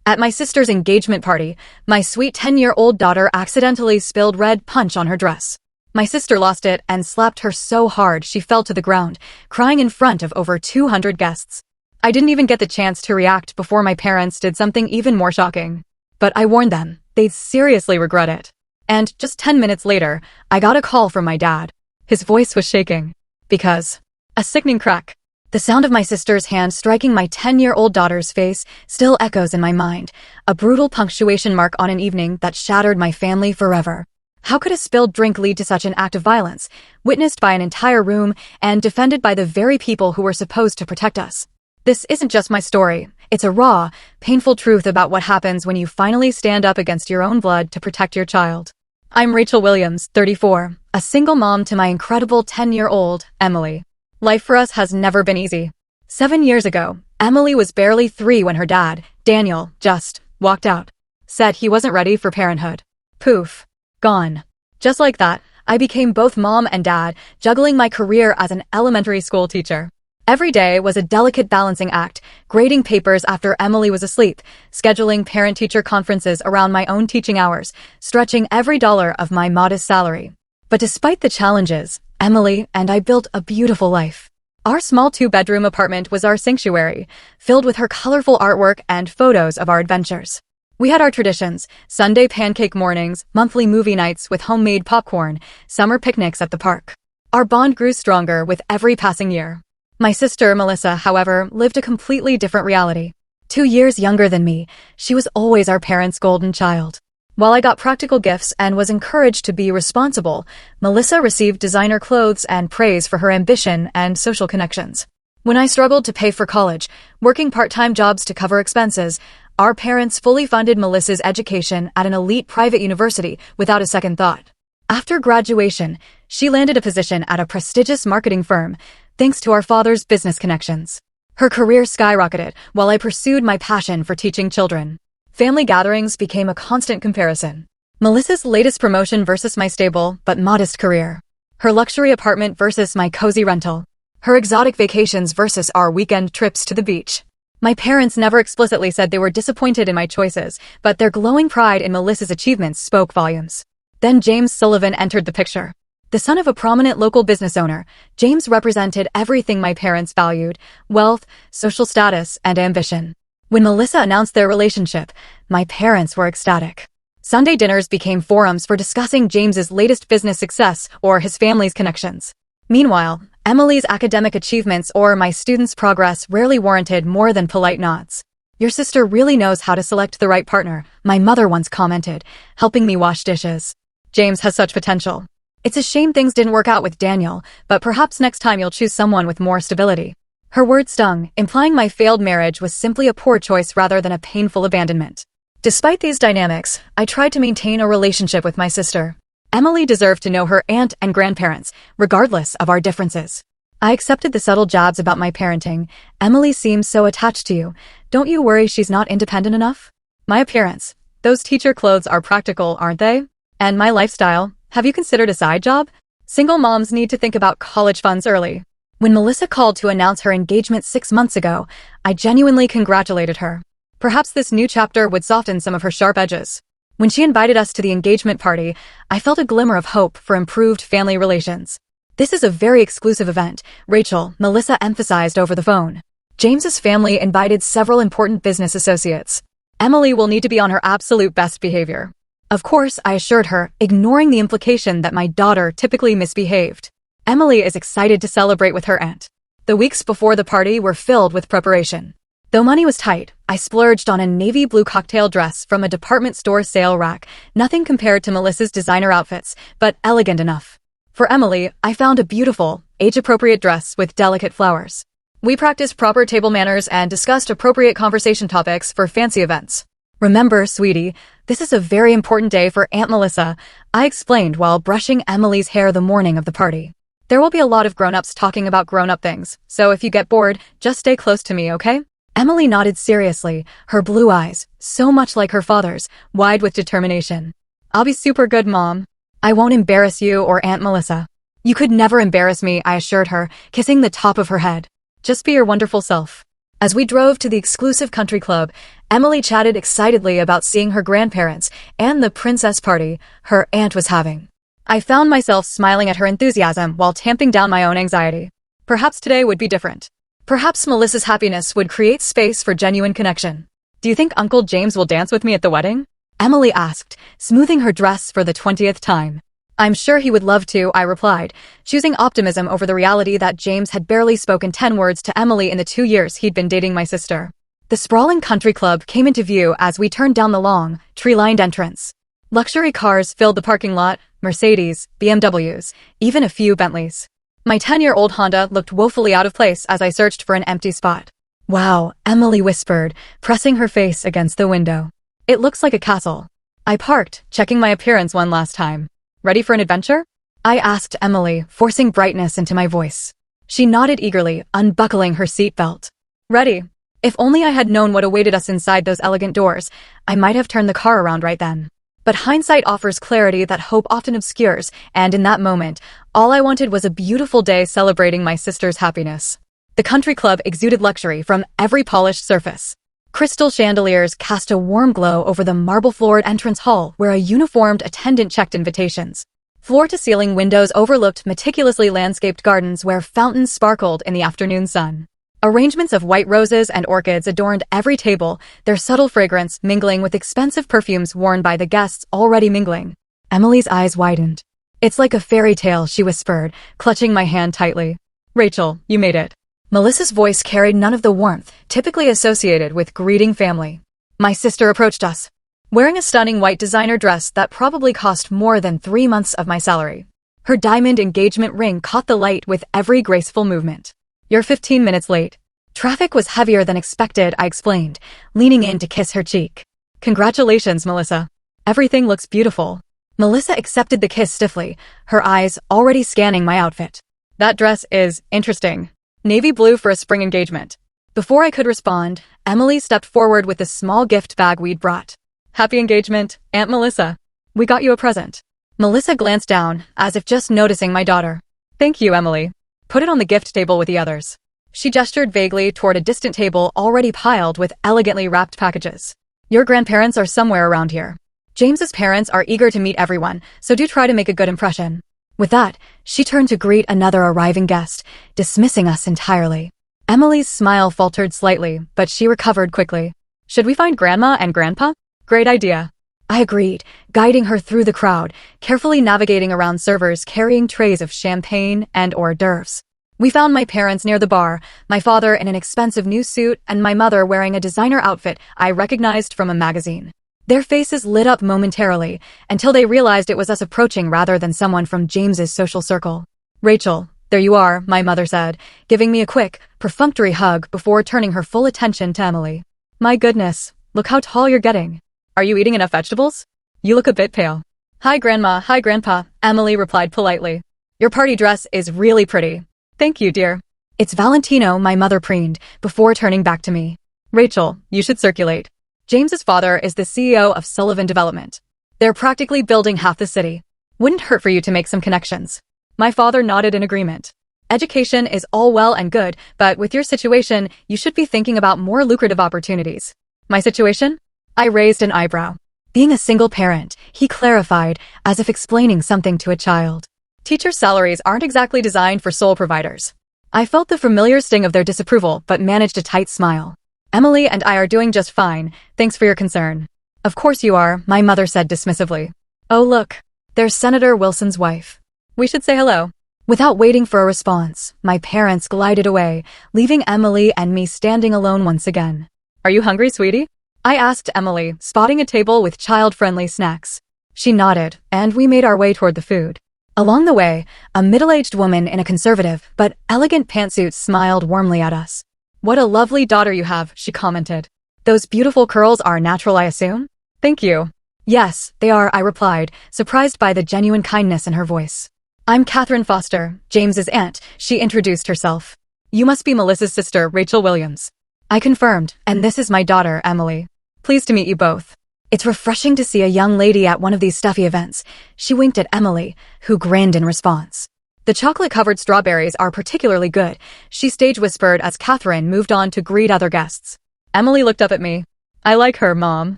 At my sister's engagement party, my sweet 10-year-old daughter accidentally spilled red punch on her dress. My sister lost it and slapped her so hard she fell to the ground, crying in front of over 200 guests. I didn't even get the chance to react before my parents did something even more shocking. But I warned them, they'd seriously regret it. And just 10 minutes later, I got a call from my dad. His voice was shaking. Because a sickening crack. The sound of my sister's hand striking my 10-year-old daughter's face still echoes in my mind, a brutal punctuation mark on an evening that shattered my family forever. How could a spilled drink lead to such an act of violence, witnessed by an entire room and defended by the very people who were supposed to protect us? This isn't just my story. It's a raw, painful truth about what happens when you finally stand up against your own blood to protect your child. I'm Rachel Williams, 34, a single mom to my incredible 10-year-old, Emily. Life for us has never been easy. 7 years ago, Emily was barely 3 when her dad, Daniel, just walked out. Said he wasn't ready for parenthood. Poof. Gone. Just like that, I became both mom and dad, juggling my career as an elementary school teacher. Every day was a delicate balancing act, grading papers after Emily was asleep, scheduling parent-teacher conferences around my own teaching hours, stretching every dollar of my modest salary. But despite the challenges, Emily and I built a beautiful life. Our small 2-bedroom apartment was our sanctuary, filled with her colorful artwork and photos of our adventures. We had our traditions, Sunday pancake mornings, monthly movie nights with homemade popcorn, summer picnics at the park. Our bond grew stronger with every passing year. My sister, Melissa, however, lived a completely different reality. 2 years younger than me, she was always our parents' golden child. While I got practical gifts and was encouraged to be responsible, Melissa received designer clothes and praise for her ambition and social connections. When I struggled to pay for college, working part-time jobs to cover expenses, our parents fully funded Melissa's education at an elite private university without a second thought. After graduation, she landed a position at a prestigious marketing firm, thanks to our father's business connections. Her career skyrocketed while I pursued my passion for teaching children. Family gatherings became a constant comparison. Melissa's latest promotion versus my stable but modest career. Her luxury apartment versus my cozy rental. Her exotic vacations versus our weekend trips to the beach. My parents never explicitly said they were disappointed in my choices, but their glowing pride in Melissa's achievements spoke volumes. Then James Sullivan entered the picture. The son of a prominent local business owner, James represented everything my parents valued: wealth, social status, and ambition. When Melissa announced their relationship, my parents were ecstatic. Sunday dinners became forums for discussing James's latest business success or his family's connections. Meanwhile, Emily's academic achievements or my students' progress rarely warranted more than polite nods. "Your sister really knows how to select the right partner," my mother once commented, helping me wash dishes. "James has such potential. It's a shame things didn't work out with Daniel, but perhaps next time you'll choose someone with more stability." Her words stung, implying my failed marriage was simply a poor choice rather than a painful abandonment. Despite these dynamics, I tried to maintain a relationship with my sister. Emily deserved to know her aunt and grandparents, regardless of our differences. I accepted the subtle jabs about my parenting. "Emily seems so attached to you. Don't you worry she's not independent enough?" My appearance. "Those teacher clothes are practical, aren't they?" And my lifestyle. "Have you considered a side job?" Single moms need to think about college funds early. When Melissa called to announce her engagement 6 months ago, I genuinely congratulated her. Perhaps this new chapter would soften some of her sharp edges. When she invited us to the engagement party, I felt a glimmer of hope for improved family relations. "This is a very exclusive event," Rachel, Melissa emphasized over the phone. James's family invited several important business associates. Emily will need to be on her absolute best behavior. Of course, I assured her, ignoring the implication that my daughter typically misbehaved. Emily is excited to celebrate with her aunt. The weeks before the party were filled with preparation. Though money was tight, I splurged on a navy blue cocktail dress from a department store sale rack, nothing compared to Melissa's designer outfits, but elegant enough. For Emily, I found a beautiful, age-appropriate dress with delicate flowers. We practiced proper table manners and discussed appropriate conversation topics for fancy events. "Remember, sweetie, this is a very important day for Aunt Melissa," I explained while brushing Emily's hair the morning of the party. "There will be a lot of grown-ups talking about grown-up things, so if you get bored, just stay close to me, okay?" Emily nodded seriously, her blue eyes, so much like her father's, wide with determination. "I'll be super good, Mom. I won't embarrass you or Aunt Melissa." "You could never embarrass me," I assured her, kissing the top of her head. "Just be your wonderful self." As we drove to the exclusive country club, Emily chatted excitedly about seeing her grandparents and the princess party her aunt was having. I found myself smiling at her enthusiasm while tamping down my own anxiety. Perhaps today would be different. Perhaps Melissa's happiness would create space for genuine connection. Do you think Uncle James will dance with me at the wedding? Emily asked, smoothing her dress for the 20th time. I'm sure he would love to, I replied, choosing optimism over the reality that James had barely spoken 10 words to Emily in the 2 years he'd been dating my sister. The sprawling country club came into view as we turned down the long, tree-lined entrance. Luxury cars filled the parking lot, Mercedes, BMWs, even a few Bentleys. My 10-year-old Honda looked woefully out of place as I searched for an empty spot. Wow, Emily whispered, pressing her face against the window. It looks like a castle. I parked, checking my appearance one last time. Ready for an adventure? I asked Emily, forcing brightness into my voice. She nodded eagerly, unbuckling her seatbelt. Ready. If only I had known what awaited us inside those elegant doors, I might have turned the car around right then. But hindsight offers clarity that hope often obscures, and in that moment, all I wanted was a beautiful day celebrating my sister's happiness. The country club exuded luxury from every polished surface. Crystal chandeliers cast a warm glow over the marble-floored entrance hall where a uniformed attendant checked invitations. Floor-to-ceiling windows overlooked meticulously landscaped gardens where fountains sparkled in the afternoon sun. Arrangements of white roses and orchids adorned every table, their subtle fragrance mingling with expensive perfumes worn by the guests already mingling. Emily's eyes widened. It's like a fairy tale, she whispered, clutching my hand tightly. Rachel, you made it. Melissa's voice carried none of the warmth typically associated with greeting family. My sister approached us, wearing a stunning white designer dress that probably cost more than 3 months of my salary. Her diamond engagement ring caught the light with every graceful movement. You're 15 minutes late. Traffic was heavier than expected, I explained, leaning in to kiss her cheek. Congratulations, Melissa. Everything looks beautiful. Melissa accepted the kiss stiffly, her eyes already scanning my outfit. That dress is interesting. Navy blue for a spring engagement. Before I could respond, Emily stepped forward with the small gift bag we'd brought. Happy engagement, Aunt Melissa. We got you a present. Melissa glanced down, as if just noticing my daughter. Thank you, Emily. Put it on the gift table with the others. She gestured vaguely toward a distant table already piled with elegantly wrapped packages. Your grandparents are somewhere around here. James's parents are eager to meet everyone, so do try to make a good impression. With that, she turned to greet another arriving guest, dismissing us entirely. Emily's smile faltered slightly, but she recovered quickly. Should we find Grandma and Grandpa? Great idea. I agreed, guiding her through the crowd, carefully navigating around servers carrying trays of champagne and hors d'oeuvres. We found my parents near the bar, my father in an expensive new suit and my mother wearing a designer outfit I recognized from a magazine. Their faces lit up momentarily, until they realized it was us approaching rather than someone from James's social circle. Rachel, there you are, my mother said, giving me a quick, perfunctory hug before turning her full attention to Emily. My goodness, look how tall you're getting. Are you eating enough vegetables? You look a bit pale. Hi, Grandma. Hi, Grandpa, Emily replied politely. Your party dress is really pretty. Thank you, dear. It's Valentino, my mother preened, before turning back to me. Rachel, you should circulate. James's father is the CEO of Sullivan Development. They're practically building half the city. Wouldn't hurt for you to make some connections. My father nodded in agreement. Education is all well and good, but with your situation, you should be thinking about more lucrative opportunities. My situation? I raised an eyebrow. Being a single parent, he clarified, as if explaining something to a child. Teacher salaries aren't exactly designed for sole providers. I felt the familiar sting of their disapproval, but managed a tight smile. Emily and I are doing just fine, thanks for your concern. Of course you are, my mother said dismissively. Oh look, there's Senator Wilson's wife. We should say hello. Without waiting for a response, my parents glided away, leaving Emily and me standing alone once again. Are you hungry, sweetie? I asked Emily, spotting a table with child-friendly snacks. She nodded, and we made our way toward the food. Along the way, a middle-aged woman in a conservative but elegant pantsuit smiled warmly at us. What a lovely daughter you have, she commented. Those beautiful curls are natural, I assume? Thank you. Yes, they are, I replied, surprised by the genuine kindness in her voice. I'm Catherine Foster, James's aunt, she introduced herself. You must be Melissa's sister, Rachel Williams. I confirmed, and this is my daughter, Emily. Pleased to meet you both. It's refreshing to see a young lady at one of these stuffy events. She winked at Emily, who grinned in response. The chocolate-covered strawberries are particularly good, she stage whispered as Catherine moved on to greet other guests. Emily looked up at me. I like her, Mom.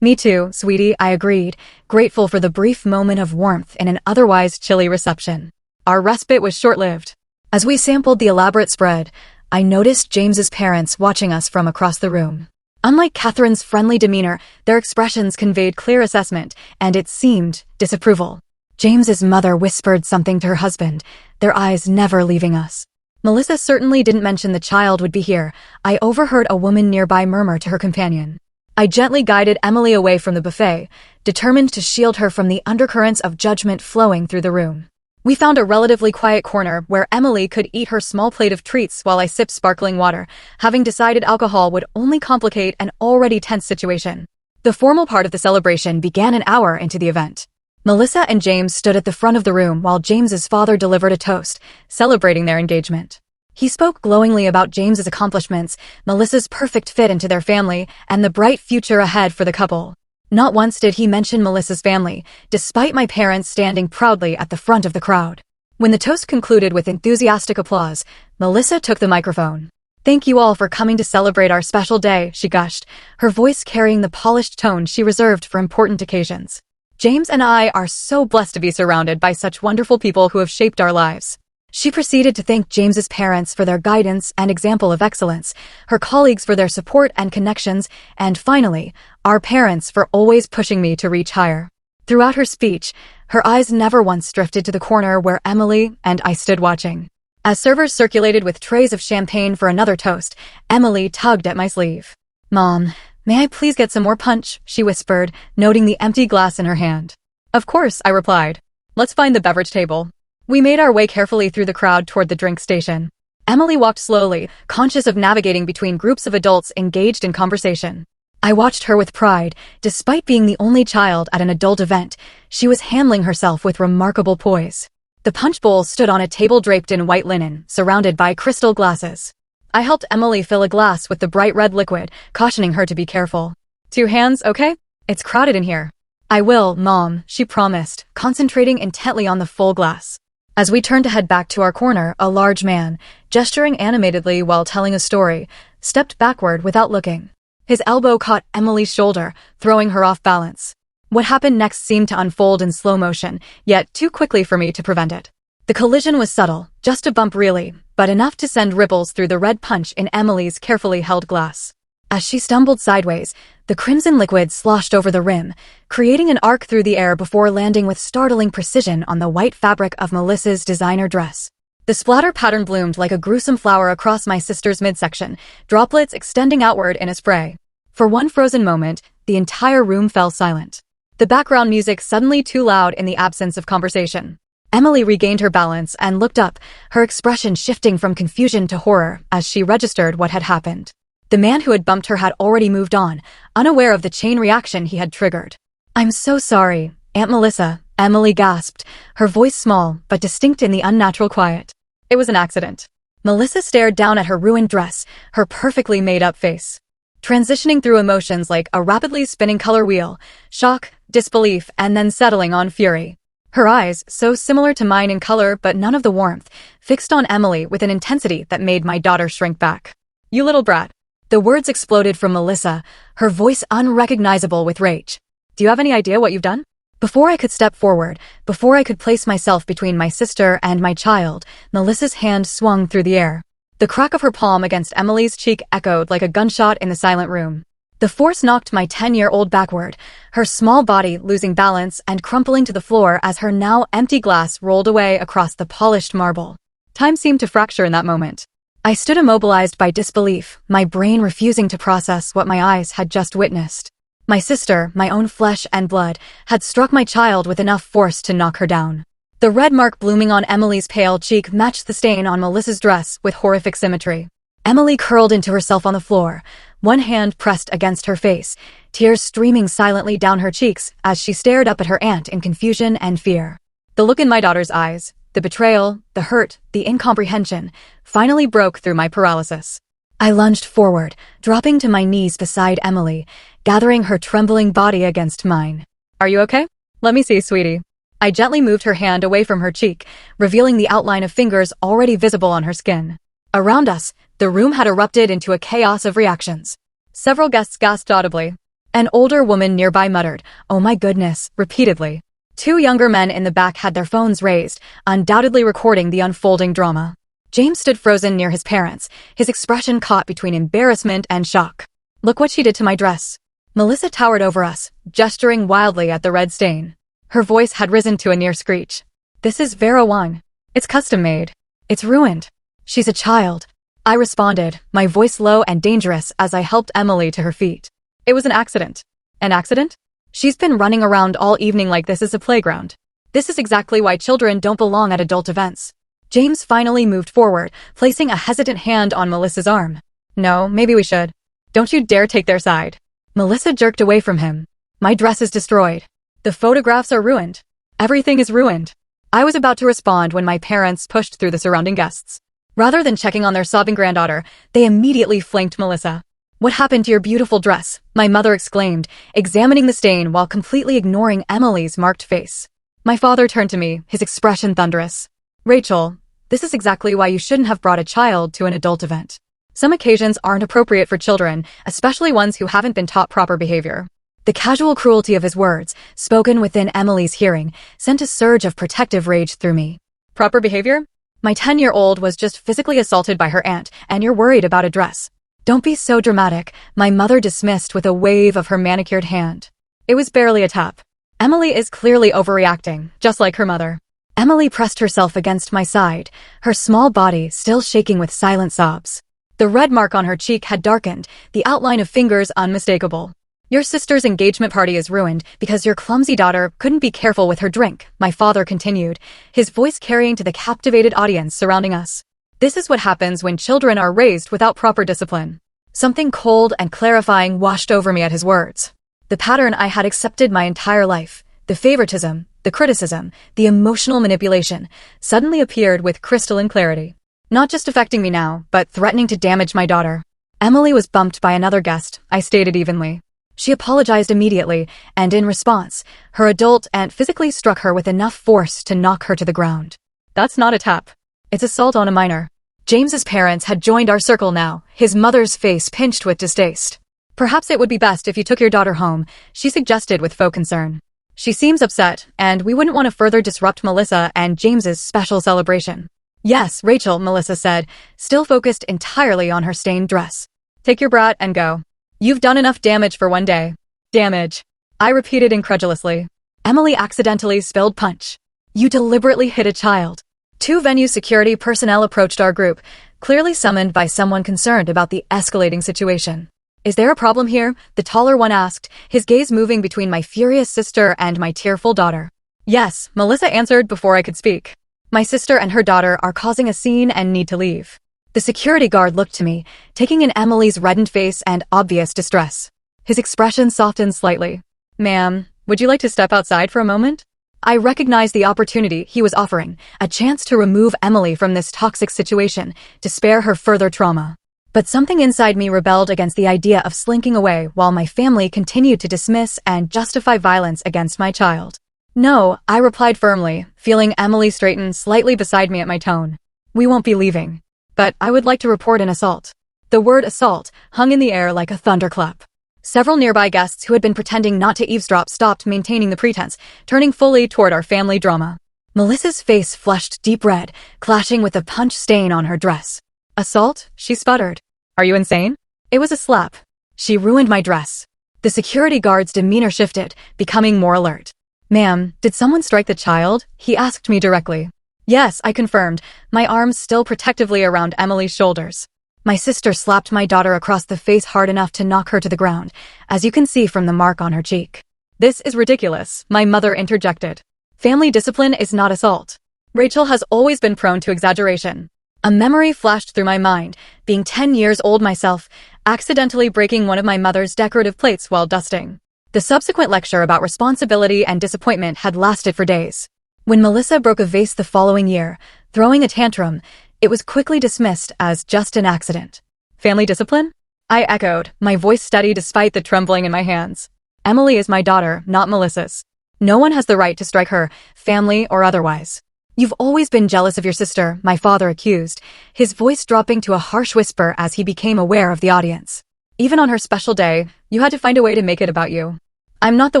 Me too, sweetie, I agreed, grateful for the brief moment of warmth in an otherwise chilly reception. Our respite was short-lived. As we sampled the elaborate spread, I noticed James's parents watching us from across the room. Unlike Catherine's friendly demeanor, their expressions conveyed clear assessment, and it seemed disapproval. James's mother whispered something to her husband, their eyes never leaving us. Melissa certainly didn't mention the child would be here. I overheard a woman nearby murmur to her companion. I gently guided Emily away from the buffet, determined to shield her from the undercurrents of judgment flowing through the room. We found a relatively quiet corner where Emily could eat her small plate of treats while I sipped sparkling water, having decided alcohol would only complicate an already tense situation. The formal part of the celebration began an hour into the event. Melissa and James stood at the front of the room while James's father delivered a toast, celebrating their engagement. He spoke glowingly about James's accomplishments, Melissa's perfect fit into their family, and the bright future ahead for the couple. Not once did he mention Melissa's family, despite my parents standing proudly at the front of the crowd. When the toast concluded with enthusiastic applause, Melissa took the microphone. "Thank you all for coming to celebrate our special day," she gushed, her voice carrying the polished tone she reserved for important occasions. "James and I are so blessed to be surrounded by such wonderful people who have shaped our lives." She proceeded to thank James's parents for their guidance and example of excellence, her colleagues for their support and connections, and finally, our parents for always pushing me to reach higher. Throughout her speech, her eyes never once drifted to the corner where Emily and I stood watching. As servers circulated with trays of champagne for another toast, Emily tugged at my sleeve. "Mom, may I please get some more punch?" she whispered, noting the empty glass in her hand. "Of course," I replied. "Let's find the beverage table." We made our way carefully through the crowd toward the drink station. Emily walked slowly, conscious of navigating between groups of adults engaged in conversation. I watched her with pride. Despite being the only child at an adult event, she was handling herself with remarkable poise. The punch bowl stood on a table draped in white linen, surrounded by crystal glasses. I helped Emily fill a glass with the bright red liquid, cautioning her to be careful. "2 hands, okay? It's crowded in here." "I will, Mom," she promised, concentrating intently on the full glass. As we turned to head back to our corner, a large man, gesturing animatedly while telling a story, stepped backward without looking. His elbow caught Emily's shoulder, throwing her off balance. What happened next seemed to unfold in slow motion, yet too quickly for me to prevent it. The collision was subtle, just a bump really, but enough to send ripples through the red punch in Emily's carefully held glass. As she stumbled sideways, the crimson liquid sloshed over the rim, creating an arc through the air before landing with startling precision on the white fabric of Melissa's designer dress. The splatter pattern bloomed like a gruesome flower across my sister's midsection, droplets extending outward in a spray. For one frozen moment, the entire room fell silent. The background music suddenly too loud in the absence of conversation. Emily regained her balance and looked up, her expression shifting from confusion to horror as she registered what had happened. The man who had bumped her had already moved on, unaware of the chain reaction he had triggered. "I'm so sorry, Aunt Melissa," Emily gasped, her voice small but distinct in the unnatural quiet. "It was an accident." Melissa stared down at her ruined dress, her perfectly made-up face. Transitioning through emotions like a rapidly spinning color wheel, shock, disbelief, and then settling on fury. Her eyes, so similar to mine in color but none of the warmth, fixed on Emily with an intensity that made my daughter shrink back. "You little brat." The words exploded from Melissa, her voice unrecognizable with rage. "Do you have any idea what you've done?" Before I could step forward, before I could place myself between my sister and my child, Melissa's hand swung through the air. The crack of her palm against Emily's cheek echoed like a gunshot in the silent room. The force knocked my 10-year-old backward, her small body losing balance and crumpling to the floor as her now empty glass rolled away across the polished marble. Time seemed to fracture in that moment. I stood immobilized by disbelief, my brain refusing to process what my eyes had just witnessed. My sister, my own flesh and blood, had struck my child with enough force to knock her down. The red mark blooming on Emily's pale cheek matched the stain on Melissa's dress with horrific symmetry. Emily curled into herself on the floor, one hand pressed against her face, tears streaming silently down her cheeks as she stared up at her aunt in confusion and fear. The look in my daughter's eyes, the betrayal, the hurt, the incomprehension, finally broke through my paralysis. I lunged forward, dropping to my knees beside Emily, gathering her trembling body against mine. "Are you okay? Let me see, sweetie." I gently moved her hand away from her cheek, revealing the outline of fingers already visible on her skin. Around us, the room had erupted into a chaos of reactions. Several guests gasped audibly. An older woman nearby muttered, "Oh my goodness," repeatedly. Two younger men in the back had their phones raised, undoubtedly recording the unfolding drama. James stood frozen near his parents, his expression caught between embarrassment and shock. "Look what she did to my dress." Melissa towered over us, gesturing wildly at the red stain. Her voice had risen to a near screech. "This is Vera Wang. It's custom-made. It's ruined. She's a child." I responded, my voice low and dangerous as I helped Emily to her feet. "It was an accident." "An accident? She's been running around all evening like this is a playground. This is exactly why children don't belong at adult events." James finally moved forward, placing a hesitant hand on Melissa's arm. "No, maybe we should. Don't you dare take their side." Melissa jerked away from him. "My dress is destroyed. The photographs are ruined. Everything is ruined." I was about to respond when my parents pushed through the surrounding guests. Rather than checking on their sobbing granddaughter, they immediately flanked Melissa. "What happened to your beautiful dress?" my mother exclaimed, examining the stain while completely ignoring Emily's marked face. My father turned to me, his expression thunderous. "Rachel, this is exactly why you shouldn't have brought a child to an adult event. Some occasions aren't appropriate for children, especially ones who haven't been taught proper behavior." The casual cruelty of his words, spoken within Emily's hearing, sent a surge of protective rage through me. "Proper behavior? My 10-year-old was just physically assaulted by her aunt, and you're worried about a dress." "Don't be so dramatic," my mother dismissed with a wave of her manicured hand. "It was barely a tap. Emily is clearly overreacting, just like her mother." Emily pressed herself against my side, her small body still shaking with silent sobs. The red mark on her cheek had darkened, the outline of fingers unmistakable. "Your sister's engagement party is ruined because your clumsy daughter couldn't be careful with her drink," my father continued, his voice carrying to the captivated audience surrounding us. "This is what happens when children are raised without proper discipline." Something cold and clarifying washed over me at his words. The pattern I had accepted my entire life, the favoritism, the criticism, the emotional manipulation, suddenly appeared with crystalline clarity. Not just affecting me now, but threatening to damage my daughter. Emily was bumped by another guest, I stated evenly. She apologized immediately, and in response, her adult aunt physically struck her with enough force to knock her to the ground. "That's not a tap. It's assault on a minor." James's parents had joined our circle now, his mother's face pinched with distaste. "Perhaps it would be best if you took your daughter home," she suggested with faux concern. "She seems upset, and we wouldn't want to further disrupt Melissa and James's special celebration." "Yes, Rachel," Melissa said, still focused entirely on her stained dress. "Take your brat and go. You've done enough damage for one day." "Damage," I repeated incredulously. Emily accidentally spilled punch. "You deliberately hit a child." Two venue security personnel approached our group, clearly summoned by someone concerned about the escalating situation. "Is there a problem here?" the taller one asked, his gaze moving between my furious sister and my tearful daughter. "Yes," Melissa answered before I could speak. "My sister and her daughter are causing a scene and need to leave." The security guard looked to me, taking in Emily's reddened face and obvious distress. His expression softened slightly. "Ma'am, would you like to step outside for a moment?" I recognized the opportunity he was offering, a chance to remove Emily from this toxic situation, to spare her further trauma. But something inside me rebelled against the idea of slinking away while my family continued to dismiss and justify violence against my child. "No," I replied firmly, feeling Emily straighten slightly beside me at my tone. "We won't be leaving. But I would like to report an assault." The word assault hung in the air like a thunderclap. Several nearby guests who had been pretending not to eavesdrop stopped maintaining the pretense, turning fully toward our family drama. Melissa's face flushed deep red, clashing with the punch stain on her dress. "Assault?" she sputtered. "Are you insane?" It was a slap. "She ruined my dress." The security guard's demeanor shifted, becoming more alert. "Ma'am, did someone strike the child?" he asked me directly. "Yes," I confirmed, my arms still protectively around Emily's shoulders. My sister slapped my daughter across the face hard enough to knock her to the ground, as you can see from the mark on her cheek. "This is ridiculous," my mother interjected. "Family discipline is not assault." Rachel has always been prone to exaggeration. A memory flashed through my mind, being 10 years old myself, accidentally breaking one of my mother's decorative plates while dusting. The subsequent lecture about responsibility and disappointment had lasted for days. When Melissa broke a vase the following year, throwing a tantrum, it was quickly dismissed as just an accident. "Family discipline?" I echoed, my voice steady despite the trembling in my hands. "Emily is my daughter, not Melissa's. No one has the right to strike her, family or otherwise." "You've always been jealous of your sister," my father accused, his voice dropping to a harsh whisper as he became aware of the audience. Even on her special day, you had to find a way to make it about you. I'm not the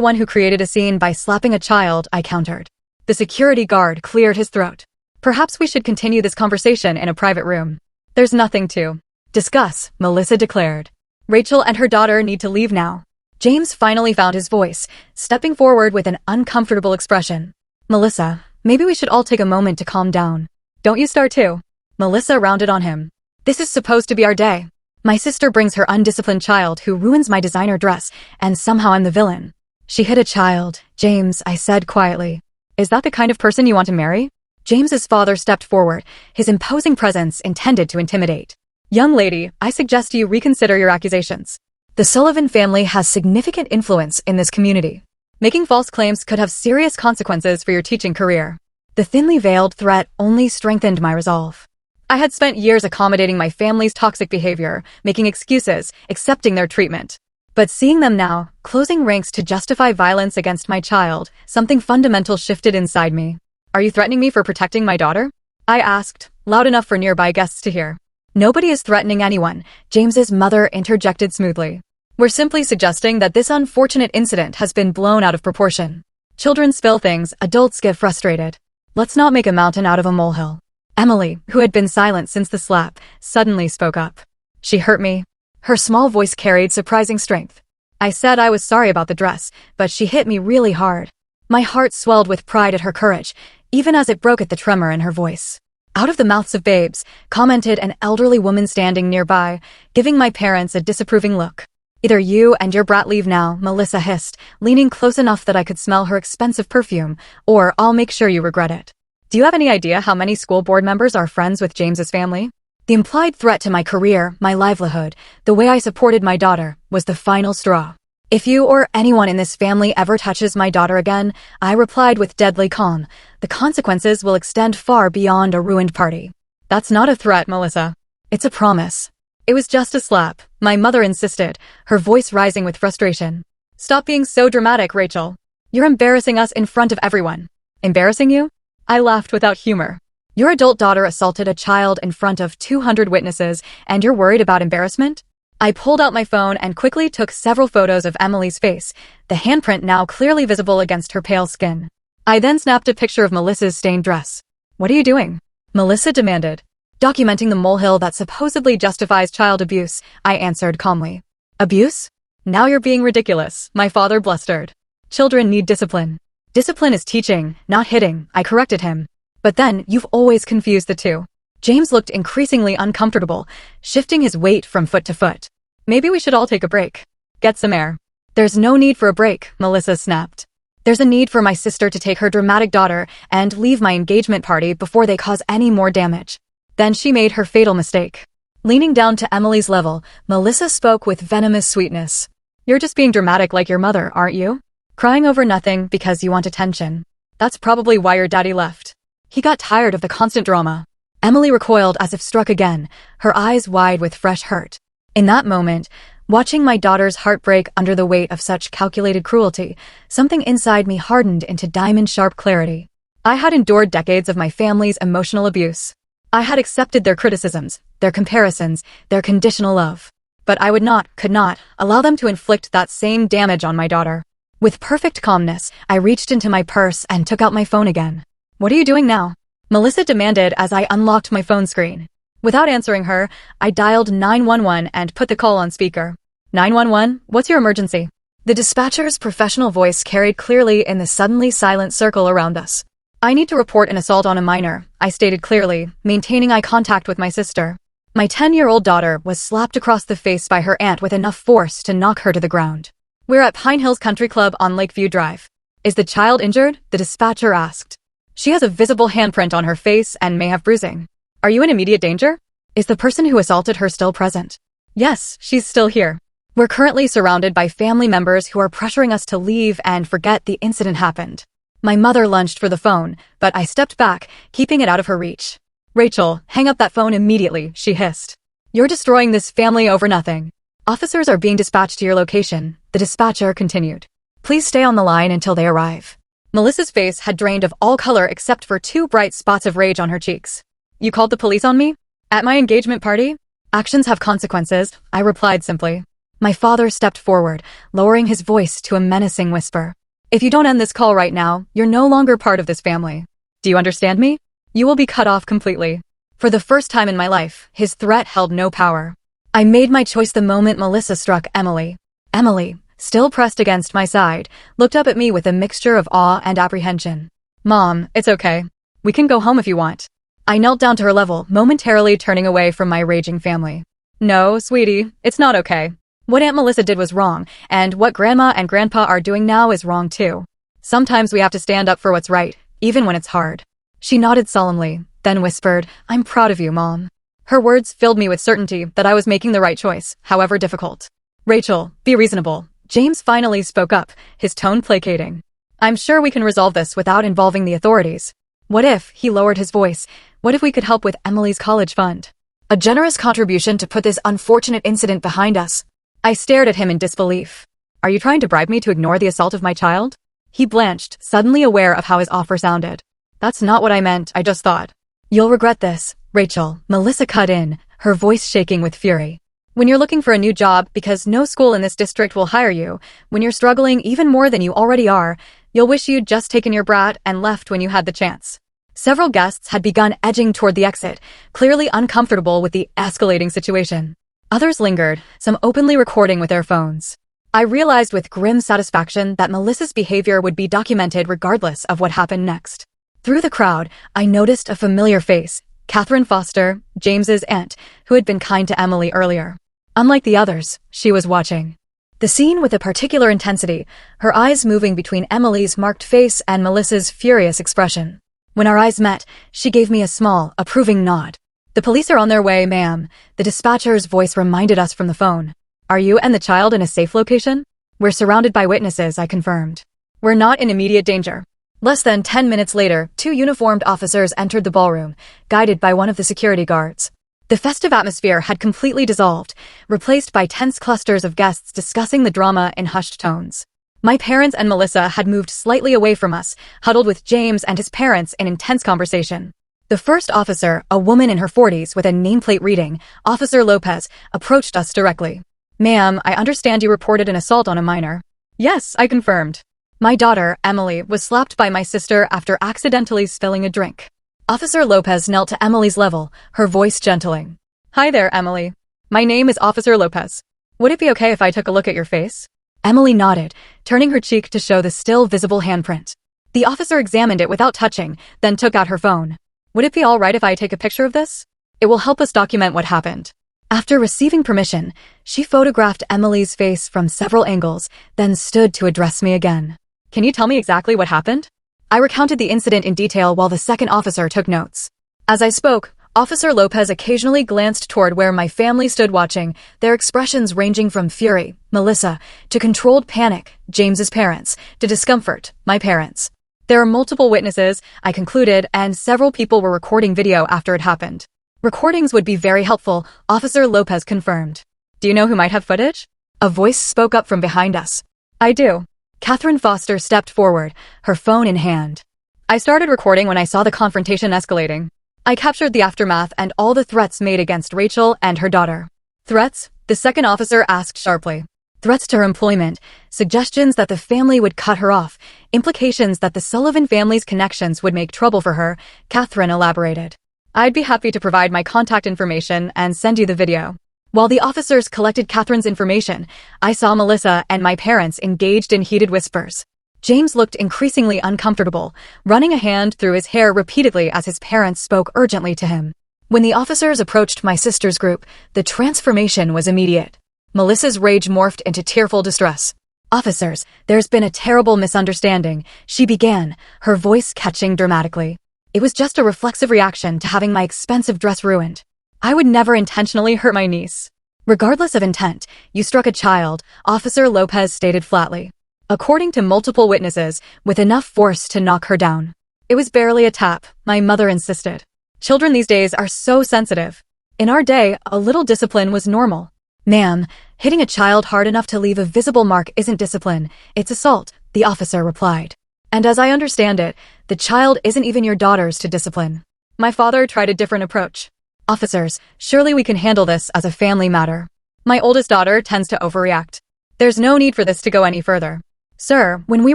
one who created a scene by slapping a child, I countered. The security guard cleared his throat. Perhaps we should continue this conversation in a private room. There's nothing to discuss, Melissa declared. Rachel and her daughter need to leave now. James finally found his voice, stepping forward with an uncomfortable expression. Melissa, maybe we should all take a moment to calm down. Don't you start too. Melissa rounded on him. This is supposed to be our day. My sister brings her undisciplined child who ruins my designer dress, and somehow I'm the villain. She hit a child, James, I said quietly. Is that the kind of person you want to marry? James's father stepped forward, his imposing presence intended to intimidate. Young lady, I suggest you reconsider your accusations. The Sullivan family has significant influence in this community. Making false claims could have serious consequences for your teaching career. The thinly veiled threat only strengthened my resolve. I had spent years accommodating my family's toxic behavior, making excuses, accepting their treatment. But seeing them now, closing ranks to justify violence against my child, something fundamental shifted inside me. Are you threatening me for protecting my daughter? I asked, loud enough for nearby guests to hear. Nobody is threatening anyone, James's mother interjected smoothly. We're simply suggesting that this unfortunate incident has been blown out of proportion. Children spill things, adults get frustrated. Let's not make a mountain out of a molehill. Emily, who had been silent since the slap, suddenly spoke up. She hurt me. Her small voice carried surprising strength. I said I was sorry about the dress, but she hit me really hard. My heart swelled with pride at her courage, even as it broke at the tremor in her voice. Out of the mouths of babes, commented an elderly woman standing nearby, giving my parents a disapproving look. Either you and your brat leave now, Melissa hissed, leaning close enough that I could smell her expensive perfume, or I'll make sure you regret it. Do you have any idea how many school board members are friends with James's family? The implied threat to my career, my livelihood, the way I supported my daughter, was the final straw. If you or anyone in this family ever touches my daughter again, I replied with deadly calm, the consequences will extend far beyond a ruined party. That's not a threat, Melissa. It's a promise. It was just a slap, my mother insisted, her voice rising with frustration. Stop being so dramatic, Rachel. You're embarrassing us in front of everyone. Embarrassing you? I laughed without humor. Your adult daughter assaulted a child in front of 200 witnesses, and you're worried about embarrassment? I pulled out my phone and quickly took several photos of Emily's face, the handprint now clearly visible against her pale skin. I then snapped a picture of Melissa's stained dress. What are you doing? Melissa demanded. Documenting the molehill that supposedly justifies child abuse, I answered calmly. Abuse? Now you're being ridiculous, my father blustered. Children need discipline. Discipline is teaching, not hitting, I corrected him. But then, you've always confused the two. James looked increasingly uncomfortable, shifting his weight from foot to foot. Maybe we should all take a break. Get some air. There's no need for a break, Melissa snapped. There's a need for my sister to take her dramatic daughter and leave my engagement party before they cause any more damage. Then she made her fatal mistake. Leaning down to Emily's level, Melissa spoke with venomous sweetness. You're just being dramatic like your mother, aren't you? Crying over nothing because you want attention. That's probably why your daddy left. He got tired of the constant drama. Emily recoiled as if struck again, her eyes wide with fresh hurt. In that moment, watching my daughter's heart break under the weight of such calculated cruelty, something inside me hardened into diamond-sharp clarity. I had endured decades of my family's emotional abuse. I had accepted their criticisms, their comparisons, their conditional love. But I could not, allow them to inflict that same damage on my daughter. With perfect calmness, I reached into my purse and took out my phone again. What are you doing now? Melissa demanded as I unlocked my phone screen. Without answering her, I dialed 911 and put the call on speaker. 911, what's your emergency? The dispatcher's professional voice carried clearly in the suddenly silent circle around us. I need to report an assault on a minor, I stated clearly, maintaining eye contact with my sister. My 10-year-old daughter was slapped across the face by her aunt with enough force to knock her to the ground. We're at Pine Hills Country Club on Lakeview Drive. Is the child injured? The dispatcher asked. She has a visible handprint on her face and may have bruising. Are you in immediate danger? Is the person who assaulted her still present? Yes, she's still here. We're currently surrounded by family members who are pressuring us to leave and forget the incident happened. My mother lunged for the phone, but I stepped back, keeping it out of her reach. Rachel, hang up that phone immediately, she hissed. You're destroying this family over nothing. Officers are being dispatched to your location, the dispatcher continued. Please stay on the line until they arrive. Melissa's face had drained of all color except for 2 bright spots of rage on her cheeks. You called the police on me? At my engagement party? Actions have consequences, I replied simply. My father stepped forward, lowering his voice to a menacing whisper. If you don't end this call right now, you're no longer part of this family. Do you understand me? You will be cut off completely. For the first time in my life, his threat held no power. I made my choice the moment Melissa struck Emily. Emily, still pressed against my side, looked up at me with a mixture of awe and apprehension. Mom, it's okay. We can go home if you want. I knelt down to her level, momentarily turning away from my raging family. No, sweetie, it's not okay. What Aunt Melissa did was wrong, and what Grandma and Grandpa are doing now is wrong too. Sometimes we have to stand up for what's right, even when it's hard. She nodded solemnly, then whispered, I'm proud of you, Mom. Her words filled me with certainty that I was making the right choice, however difficult. Rachel, be reasonable. James finally spoke up, his tone placating. I'm sure we can resolve this without involving the authorities. What if, he lowered his voice, what if we could help with Emily's college fund? A generous contribution to put this unfortunate incident behind us. I stared at him in disbelief. Are you trying to bribe me to ignore the assault of my child? He blanched, suddenly aware of how his offer sounded. That's not what I meant, I just thought. You'll regret this, Rachel, Melissa cut in, her voice shaking with fury. When you're looking for a new job because no school in this district will hire you, when you're struggling even more than you already are, you'll wish you'd just taken your brat and left when you had the chance. Several guests had begun edging toward the exit, clearly uncomfortable with the escalating situation. Others lingered, some openly recording with their phones. I realized with grim satisfaction that Melissa's behavior would be documented regardless of what happened next. Through the crowd, I noticed a familiar face, Catherine Foster, James's aunt, who had been kind to Emily earlier. Unlike the others, she was watching the scene with a particular intensity, her eyes moving between Emily's marked face and Melissa's furious expression. When our eyes met, she gave me a small, approving nod. The police are on their way, ma'am, the dispatcher's voice reminded us from the phone. Are you and the child in a safe location? We're surrounded by witnesses, I confirmed. We're not in immediate danger. Less than 10 minutes later, 2 uniformed officers entered the ballroom, guided by one of the security guards. The festive atmosphere had completely dissolved, replaced by tense clusters of guests discussing the drama in hushed tones. My parents and Melissa had moved slightly away from us, huddled with James and his parents in intense conversation. The first officer, a woman in her 40s with a nameplate reading, Officer Lopez, approached us directly. Ma'am, I understand you reported an assault on a minor. Yes, I confirmed. My daughter, Emily, was slapped by my sister after accidentally spilling a drink. Officer Lopez knelt to Emily's level, her voice gentling. Hi there, Emily. My name is Officer Lopez. Would it be okay if I took a look at your face? Emily nodded, turning her cheek to show the still visible handprint. The officer examined it without touching, then took out her phone. Would it be all right if I take a picture of this? It will help us document what happened. After receiving permission, she photographed Emily's face from several angles, then stood to address me again. Can you tell me exactly what happened? I recounted the incident in detail while the second officer took notes. As I spoke, Officer Lopez occasionally glanced toward where my family stood watching, their expressions ranging from fury, Melissa, to controlled panic, James's parents, to discomfort, my parents. There are multiple witnesses, I concluded, and several people were recording video after it happened. Recordings would be very helpful, Officer Lopez confirmed. Do you know who might have footage? A voice spoke up from behind us. I do. Catherine Foster stepped forward, her phone in hand. I started recording when I saw the confrontation escalating. I captured the aftermath and all the threats made against Rachel and her daughter. Threats? The second officer asked sharply. Threats to her employment, suggestions that the family would cut her off, implications that the Sullivan family's connections would make trouble for her, Catherine elaborated. I'd be happy to provide my contact information and send you the video. While the officers collected Catherine's information, I saw Melissa and my parents engaged in heated whispers. James looked increasingly uncomfortable, running a hand through his hair repeatedly as his parents spoke urgently to him. When the officers approached my sister's group, the transformation was immediate. Melissa's rage morphed into tearful distress. Officers, there's been a terrible misunderstanding, she began, her voice catching dramatically. It was just a reflexive reaction to having my expensive dress ruined. I would never intentionally hurt my niece. Regardless of intent, you struck a child, Officer Lopez stated flatly. According to multiple witnesses, with enough force to knock her down. It was barely a tap, my mother insisted. Children these days are so sensitive. In our day, a little discipline was normal. Ma'am, hitting a child hard enough to leave a visible mark isn't discipline, it's assault, the officer replied. And as I understand it, the child isn't even your daughter's to discipline. My father tried a different approach. Officers, surely we can handle this as a family matter. My oldest daughter tends to overreact. There's no need for this to go any further. Sir, when we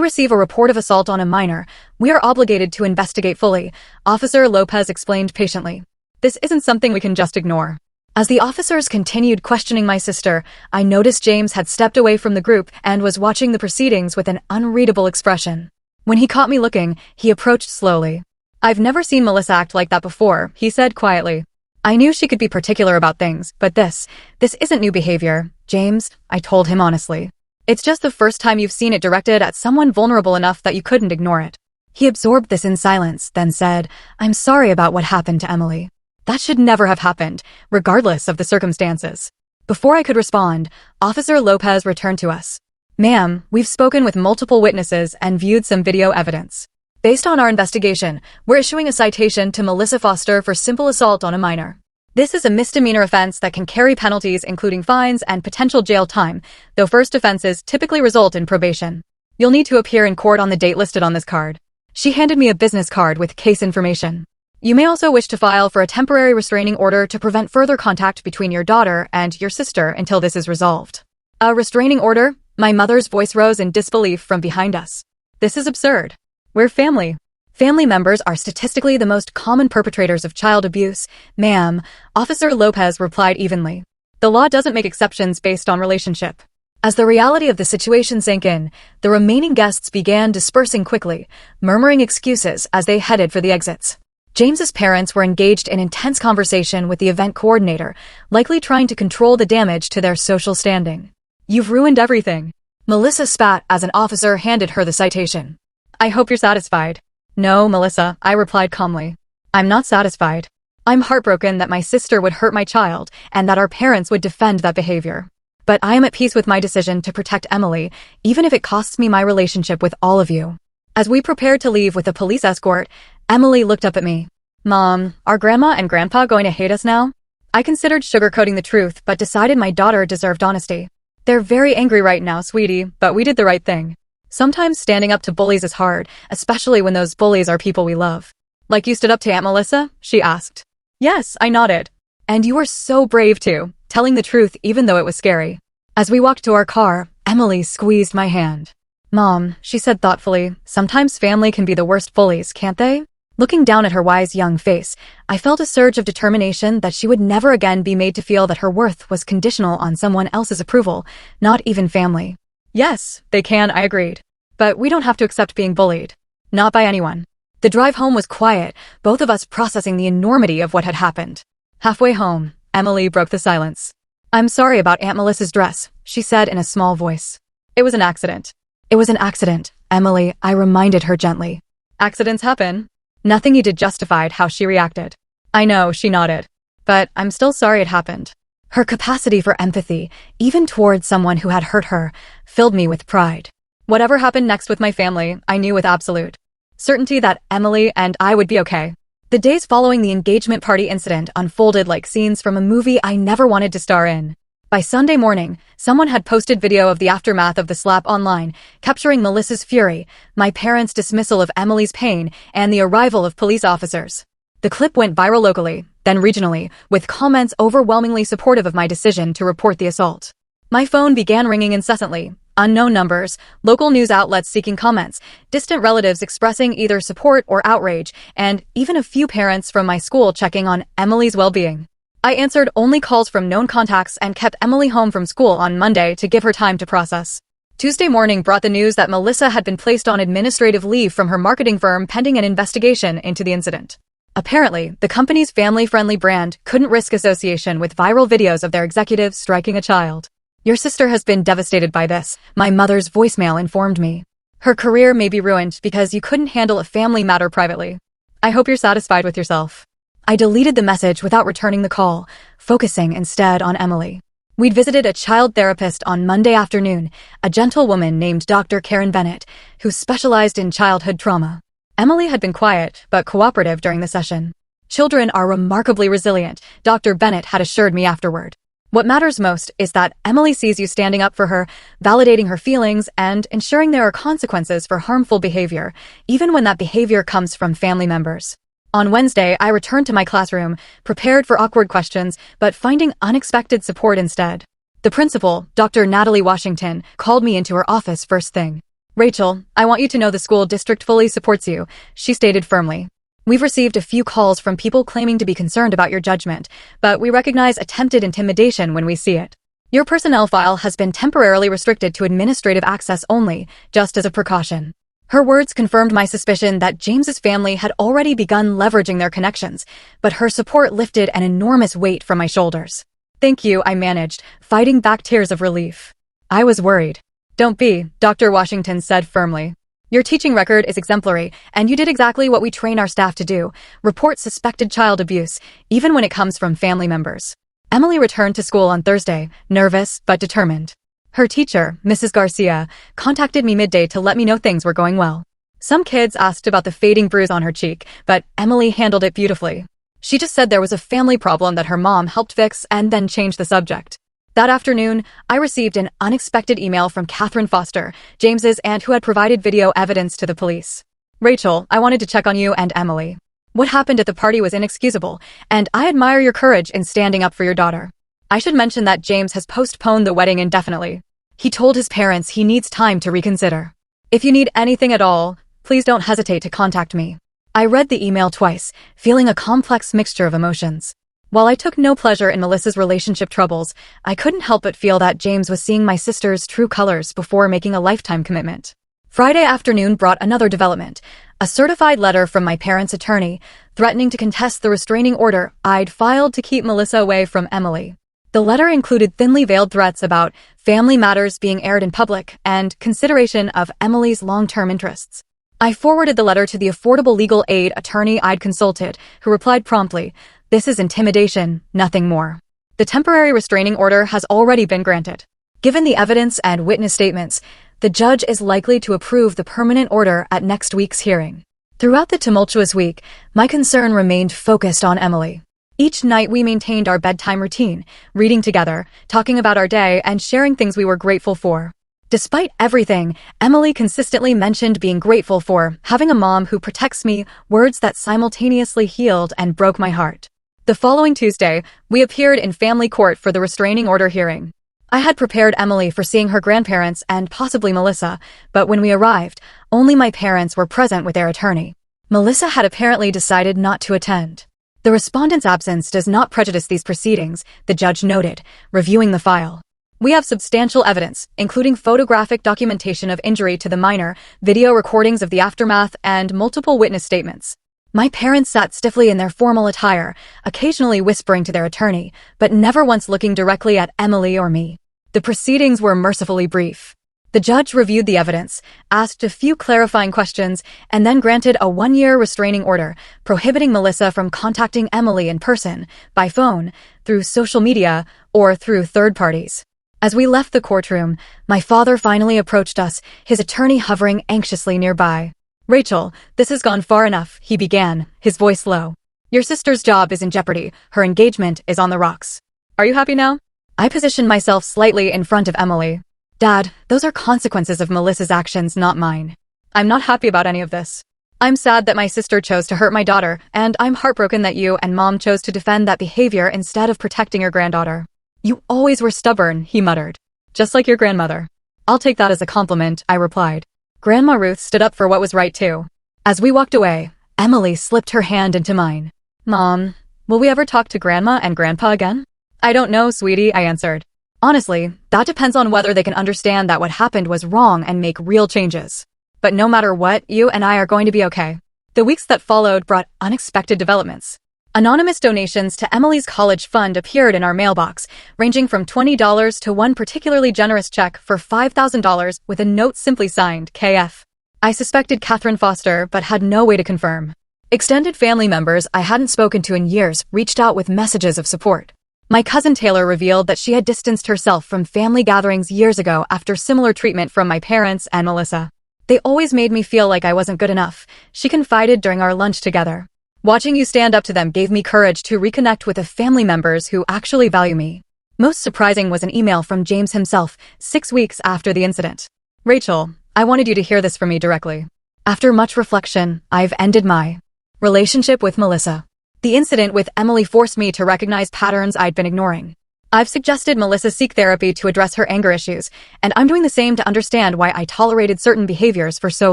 receive a report of assault on a minor, we are obligated to investigate fully, Officer Lopez explained patiently. This isn't something we can just ignore. As the officers continued questioning my sister, I noticed James had stepped away from the group and was watching the proceedings with an unreadable expression. When he caught me looking, he approached slowly. I've never seen Melissa act like that before, he said quietly. I knew she could be particular about things, but this isn't new behavior, James, I told him honestly. It's just the first time you've seen it directed at someone vulnerable enough that you couldn't ignore it. He absorbed this in silence, then said, I'm sorry about what happened to Emily. That should never have happened, regardless of the circumstances. Before I could respond, Officer Lopez returned to us. Ma'am, we've spoken with multiple witnesses and viewed some video evidence. Based on our investigation, we're issuing a citation to Melissa Foster for simple assault on a minor. This is a misdemeanor offense that can carry penalties including fines and potential jail time, though first offenses typically result in probation. You'll need to appear in court on the date listed on this card. She handed me a business card with case information. You may also wish to file for a temporary restraining order to prevent further contact between your daughter and your sister until this is resolved. A restraining order? My mother's voice rose in disbelief from behind us. This is absurd. We're family. Family members are statistically the most common perpetrators of child abuse, ma'am, Officer Lopez replied evenly. The law doesn't make exceptions based on relationship. As the reality of the situation sank in, the remaining guests began dispersing quickly, murmuring excuses as they headed for the exits. James's parents were engaged in intense conversation with the event coordinator, likely trying to control the damage to their social standing. You've ruined everything. Melissa spat as an officer handed her the citation. I hope you're satisfied. No, Melissa, I replied calmly. I'm not satisfied. I'm heartbroken that my sister would hurt my child and that our parents would defend that behavior. But I am at peace with my decision to protect Emily, even if it costs me my relationship with all of you. As we prepared to leave with a police escort, Emily looked up at me. Mom, are Grandma and Grandpa going to hate us now? I considered sugarcoating the truth, but decided my daughter deserved honesty. They're very angry right now, sweetie, but we did the right thing. Sometimes standing up to bullies is hard, especially when those bullies are people we love. Like you stood up to Aunt Melissa? She asked. Yes, I nodded. And you were so brave too, telling the truth even though it was scary. As we walked to our car, Emily squeezed my hand. Mom, she said thoughtfully, sometimes family can be the worst bullies, can't they? Looking down at her wise young face, I felt a surge of determination that she would never again be made to feel that her worth was conditional on someone else's approval, not even family. Yes, they can, I agreed. But we don't have to accept being bullied. Not by anyone. The drive home was quiet, both of us processing the enormity of what had happened. Halfway home, Emily broke the silence. I'm sorry about Aunt Melissa's dress, she said in a small voice. It was an accident. It was an accident, Emily, I reminded her gently. Accidents happen. Nothing you did justified how she reacted. I know, she nodded. But I'm still sorry it happened. Her capacity for empathy, even towards someone who had hurt her, filled me with pride. Whatever happened next with my family, I knew with absolute certainty that Emily and I would be okay. The days following the engagement party incident unfolded like scenes from a movie I never wanted to star in. By Sunday morning, someone had posted video of the aftermath of the slap online, capturing Melissa's fury, my parents' dismissal of Emily's pain, and the arrival of police officers. The clip went viral locally, then regionally, with comments overwhelmingly supportive of my decision to report the assault. My phone began ringing incessantly, unknown numbers, local news outlets seeking comments, distant relatives expressing either support or outrage, and even a few parents from my school checking on Emily's well-being. I answered only calls from known contacts and kept Emily home from school on Monday to give her time to process. Tuesday morning brought the news that Melissa had been placed on administrative leave from her marketing firm pending an investigation into the incident. Apparently, the company's family-friendly brand couldn't risk association with viral videos of their executives striking a child. Your sister has been devastated by this, my mother's voicemail informed me. Her career may be ruined because you couldn't handle a family matter privately. I hope you're satisfied with yourself. I deleted the message without returning the call, focusing instead on Emily. We'd visited a child therapist on Monday afternoon, a gentle woman named Dr. Karen Bennett, who specialized in childhood trauma. Emily had been quiet, but cooperative during the session. Children are remarkably resilient, Dr. Bennett had assured me afterward. What matters most is that Emily sees you standing up for her, validating her feelings, and ensuring there are consequences for harmful behavior, even when that behavior comes from family members. On Wednesday, I returned to my classroom, prepared for awkward questions, but finding unexpected support instead. The principal, Dr. Natalie Washington, called me into her office first thing. "Rachel, I want you to know the school district fully supports you," she stated firmly. "We've received a few calls from people claiming to be concerned about your judgment, but we recognize attempted intimidation when we see it. Your personnel file has been temporarily restricted to administrative access only, just as a precaution." Her words confirmed my suspicion that James's family had already begun leveraging their connections, but her support lifted an enormous weight from my shoulders. "Thank you," I managed, fighting back tears of relief. I was worried. "Don't be," Dr. Washington said firmly. "Your teaching record is exemplary, and you did exactly what we train our staff to do: report suspected child abuse, even when it comes from family members." Emily returned to school on Thursday, nervous but determined. Her teacher, Mrs. Garcia, contacted me midday to let me know things were going well. Some kids asked about the fading bruise on her cheek, but Emily handled it beautifully. She just said there was a family problem that her mom helped fix and then changed the subject. That afternoon, I received an unexpected email from Catherine Foster, James's aunt who had provided video evidence to the police. "Rachel, I wanted to check on you and Emily. What happened at the party was inexcusable, and I admire your courage in standing up for your daughter. I should mention that James has postponed the wedding indefinitely. He told his parents he needs time to reconsider. If you need anything at all, please don't hesitate to contact me." I read the email twice, feeling a complex mixture of emotions. While I took no pleasure in Melissa's relationship troubles, I couldn't help but feel that James was seeing my sister's true colors before making a lifetime commitment. Friday afternoon brought another development: a certified letter from my parents' attorney, threatening to contest the restraining order I'd filed to keep Melissa away from Emily. The letter included thinly veiled threats about family matters being aired in public and consideration of Emily's long-term interests. I forwarded the letter to the affordable legal aid attorney I'd consulted, who replied promptly, "This is intimidation, nothing more." The temporary restraining order has already been granted. Given the evidence and witness statements, the judge is likely to approve the permanent order at next week's hearing. Throughout the tumultuous week, my concern remained focused on Emily. Each night we maintained our bedtime routine, reading together, talking about our day, and sharing things we were grateful for. Despite everything, Emily consistently mentioned being grateful for having a mom who protects me, words that simultaneously healed and broke my heart. The following Tuesday, we appeared in family court for the restraining order hearing. I had prepared Emily for seeing her grandparents and possibly Melissa, but when we arrived, only my parents were present with their attorney. Melissa had apparently decided not to attend. "The respondent's absence does not prejudice these proceedings," the judge noted, reviewing the file. "We have substantial evidence, including photographic documentation of injury to the minor, video recordings of the aftermath, and multiple witness statements." My parents sat stiffly in their formal attire, occasionally whispering to their attorney, but never once looking directly at Emily or me. The proceedings were mercifully brief. The judge reviewed the evidence, asked a few clarifying questions, and then granted a 1-year restraining order, prohibiting Melissa from contacting Emily in person, by phone, through social media, or through third parties. As we left the courtroom, my father finally approached us, his attorney hovering anxiously nearby. "Rachel, this has gone far enough," he began, his voice low. "Your sister's job is in jeopardy. Her engagement is on the rocks. Are you happy now?" I positioned myself slightly in front of Emily. "Dad, those are consequences of Melissa's actions, not mine. I'm not happy about any of this. I'm sad that my sister chose to hurt my daughter, and I'm heartbroken that you and Mom chose to defend that behavior instead of protecting your granddaughter." "You always were stubborn," he muttered. "Just like your grandmother." "I'll take that as a compliment," I replied. Grandma Ruth stood up for what was right too. As we walked away, Emily slipped her hand into mine. "Mom, will we ever talk to Grandma and Grandpa again?" "I don't know, sweetie," I answered. "Honestly, that depends on whether they can understand that what happened was wrong and make real changes. But no matter what, you and I are going to be okay." The weeks that followed brought unexpected developments. Anonymous donations to Emily's college fund appeared in our mailbox, ranging from $20 to one particularly generous check for $5,000 with a note simply signed KF. I suspected Catherine Foster, but had no way to confirm. Extended family members I hadn't spoken to in years reached out with messages of support. My cousin Taylor revealed that she had distanced herself from family gatherings years ago after similar treatment from my parents and Melissa. "They always made me feel like I wasn't good enough," she confided during our lunch together. "Watching you stand up to them gave me courage to reconnect with the family members who actually value me." Most surprising was an email from James himself, 6 weeks after the incident. "Rachel, I wanted you to hear this from me directly. After much reflection, I've ended my relationship with Melissa. The incident with Emily forced me to recognize patterns I'd been ignoring. I've suggested Melissa seek therapy to address her anger issues, and I'm doing the same to understand why I tolerated certain behaviors for so